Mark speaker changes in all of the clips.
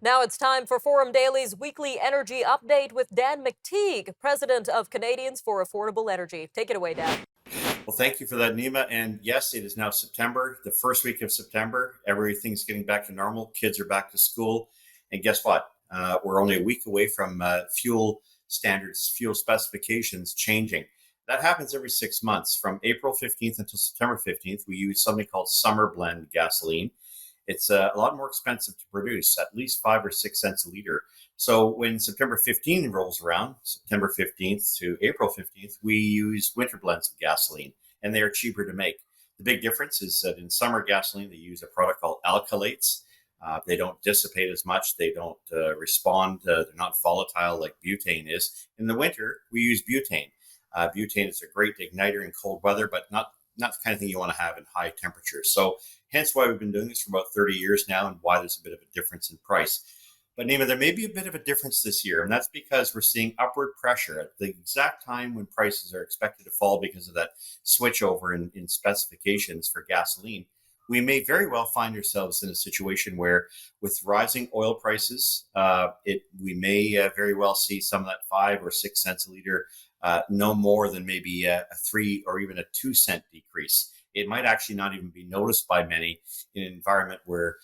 Speaker 1: Now it's time for Forum Daily's weekly energy update with Dan McTeague, president of Canadians for Affordable Energy. Take it away, Dan.
Speaker 2: Well, thank you for that, Nima. And yes, it is now September, the first week of September. Everything's getting back to normal. Kids are back to school. And guess what? We're only a week away from fuel standards, fuel specifications changing. That happens every 6 months. From April 15th until September 15th, we use something called summer blend gasoline. It's a lot more expensive to produce, at least 5 or 6 cents a liter. So when September 15th rolls around, September 15th to April 15th, we use winter blends of gasoline, and they are cheaper to make. The big difference is that in summer gasoline, they use a product called alkylates. They don't dissipate as much. They don't respond. They're not volatile like butane is. In the winter, we use butane. Butane is a great igniter in cold weather, but not the kind of thing you want to have in high temperatures. So hence why we've been doing this for about 30 years now and why there's a bit of a difference in price. But Nima, there may be a bit of a difference this year, and that's because we're seeing upward pressure at the exact time when prices are expected to fall because of that switch over in specifications for gasoline. We may very well find ourselves in a situation where, with rising oil prices, we may very well see some of that 5 or 6 cents a liter, no more than maybe a 3 or even a 2 cent decrease. It might actually not even be noticed by many in an environment where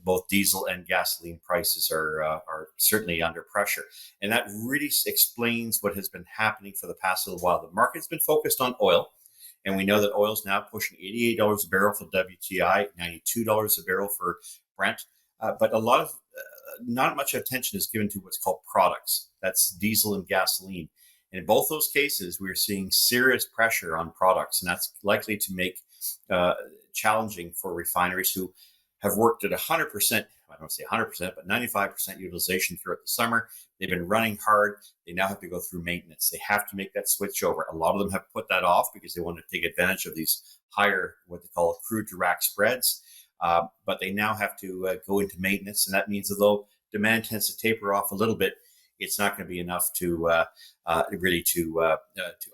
Speaker 2: both diesel and gasoline prices are certainly under pressure. And that really explains what has been happening for the past little while. The market's been focused on oil, and we know that oil is now pushing $88 a barrel for WTI, $92 a barrel for Brent. But not much attention is given to what's called products. That's diesel and gasoline. And in both those cases, we're seeing serious pressure on products, and that's likely to make challenging for refineries who have worked at 100%, I don't say 100%, but 95% utilization throughout the summer. They've been running hard. They now have to go through maintenance. They have to make that switch over. A lot of them have put that off because they want to take advantage of these higher, what they call crude to rack spreads. But they now have to go into maintenance, and that means although demand tends to taper off a little bit, it's not going to be enough to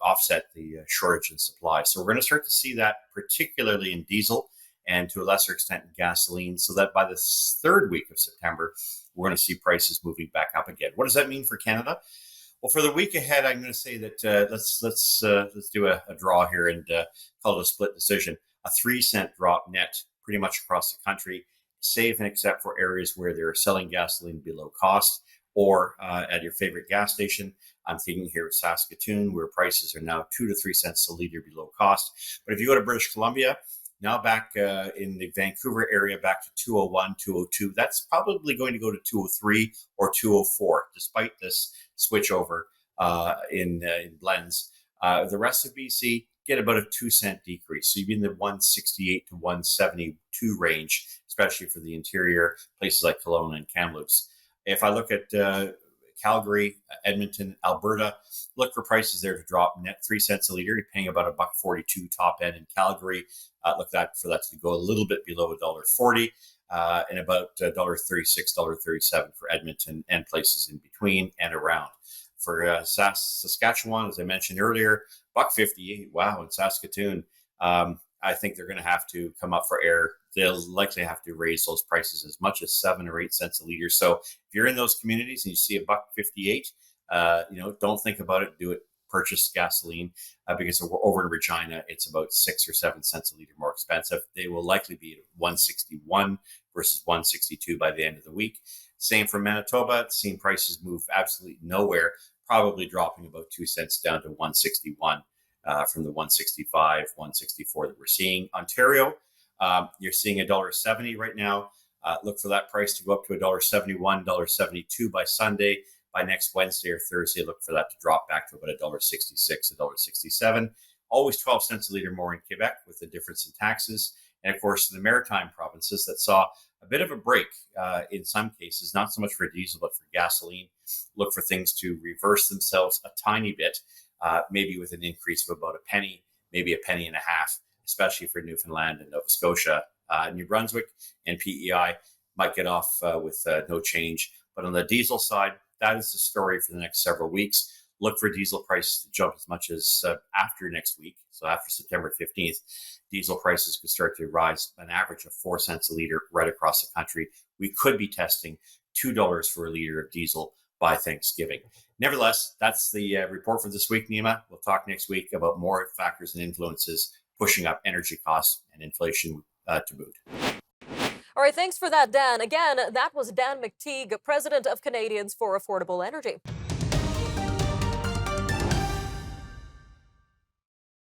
Speaker 2: offset the shortage in supply. So we're going to start to see that, particularly in diesel and to a lesser extent in gasoline, so that by the third week of September, we're going to see prices moving back up again. What does that mean for Canada? Well, for the week ahead, I'm going to say that let's do a draw here and call it a split decision. A 3 cent drop net, pretty much across the country, save and except for areas where they're selling gasoline below cost, or at your favorite gas station. I'm thinking here of Saskatoon, where prices are now 2 to 3 cents a liter below cost. But if you go to British Columbia, now back in the Vancouver area, back to 201, 202, that's probably going to go to 203 or 204, despite this switch over in blends. The rest of BC get about a 2 cent decrease. So you'd be in the 168 to 172 range, especially for the interior places like Kelowna and Kamloops. If I look at Calgary, Edmonton, Alberta, look for prices there to drop net 3 cents a liter. You're paying about $1.42 top end in Calgary. Look for that to go a little bit below $1.40 and about $1.36, $1.37 for Edmonton and places in between and around. For Saskatchewan, as I mentioned earlier, $1.58. Wow, in Saskatoon. I think they're going to have to come up for air. They'll likely have to raise those prices as much as 7 or 8 cents a liter. So if you're in those communities and you see $1.58, don't think about it. Do it. Purchase gasoline because over in Regina, it's about 6 or 7 cents a liter more expensive. They will likely be at 161 versus 162 by the end of the week. Same for Manitoba. Seen prices move absolutely nowhere, probably dropping about 2 cents down to 161. From the 165, 164 that we're seeing. Ontario, you're seeing $1.70 right now. Look for that price to go up to $1.71, $1.72 by Sunday. By next Wednesday or Thursday, look for that to drop back to about $1.66, $1.67. Always 12 cents a liter more in Quebec with the difference in taxes. And of course, the maritime provinces that saw a bit of a break in some cases, not so much for diesel, but for gasoline. Look for things to reverse themselves a tiny bit. Maybe with an increase of about a penny, maybe a penny and a half, especially for Newfoundland and Nova Scotia. New Brunswick and PEI might get off with no change. But on the diesel side, that is the story for the next several weeks. Look for diesel prices to jump as much as after next week. So after September 15th, diesel prices could start to rise an average of 4 cents a liter right across the country. We could be testing $2 for a liter of diesel by Thanksgiving. Nevertheless, that's the report for this week, Nima. We'll talk next week about more factors and influences pushing up energy costs and inflation to boot.
Speaker 1: All right, thanks for that, Dan. Again, that was Dan McTeague, president of Canadians for Affordable Energy.